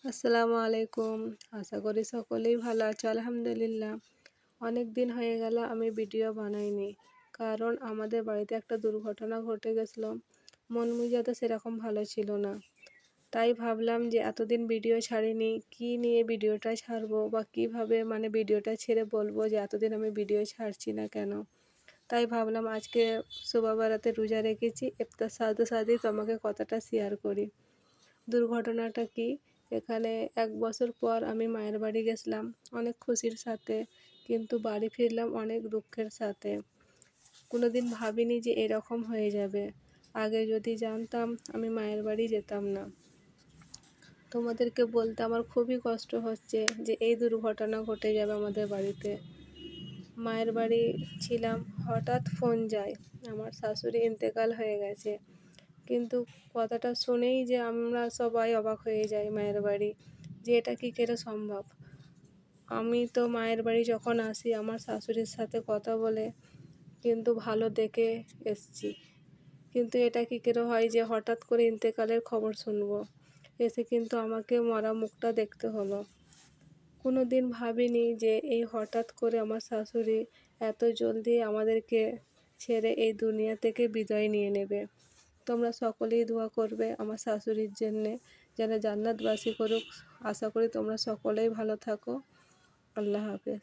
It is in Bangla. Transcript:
আসসালামু আলাইকুম। আশা করি সকলেই ভালো আছো। আলহামদুলিল্লাহ। অনেক দিন হয়ে গেল আমি ভিডিও বানাইনি। কারণ আমাদের বাড়িতে একটা দুর্ঘটনা ঘটে গেছিলো। মন মেজাজও সেরকম ভালো ছিল না। তাই ভাবলাম যে এতদিন ভিডিও ছাড়িনি, কী নিয়ে ভিডিওটা ছাড়বো বা কীভাবে ভিডিওটা ছেড়ে বলবো যে এতদিন আমি ভিডিও ছাড়ছি না কেন। তাই ভাবলাম আজকে শবে বরাতে রোজা রেখেছি, ইফতার সাথে সাথেই তোমাকে কথাটা শেয়ার করি। দুর্ঘটনাটা কি, এখানে 1 বছর পর আমি মায়ের বাড়ি গেছিলাম অনেক খুশির সাথে, কিন্তু বাড়ি ফিরলাম অনেক দুঃখের সাথে। কোনোদিন ভাবিনি যে এরকম হয়ে যাবে। আগে যদি জানতাম আমি মায়ের বাড়ি যেতাম না। তোমাদেরকে বলতে আমার খুবই কষ্ট হচ্ছে যে এই দুর্ঘটনা ঘটে যাবে আমাদের বাড়িতে। মায়ের বাড়ি ছিলাম, হঠাৎ ফোন যায় আমার শাশুড়ি ইন্তেকাল হয়ে গেছে। কিন্তু কথাটা শুনেই যে আমরা সবাই অবাক হয়ে যাই মায়ের বাড়ি, যে এটা কী করে সম্ভব। আমি তো মায়ের বাড়ি যখন আসি আমার শাশুড়ির সাথে কথা বলে কিন্তু ভালো দেখে এসছি, কিন্তু এটা কী করে হয় যে হঠাৎ করে ইন্তেকালের খবর শুনবো। এসে কিন্তু আমাকে মরা মুখটা দেখতে হলো। কোনো দিন ভাবিনি যে এই হঠাৎ করে আমার শাশুড়ি এত জলদি আমাদেরকে ছেড়ে এই দুনিয়া থেকে বিদায় নিয়ে নেবে। তোমরা সকলেই দোয়া করবে আমার শাশুড়ির জন্যে, যেন জান্নাতবাসী করুক। আশা করি তোমরা সকলেই ভালো থাকো। আল্লাহ হাফেজ।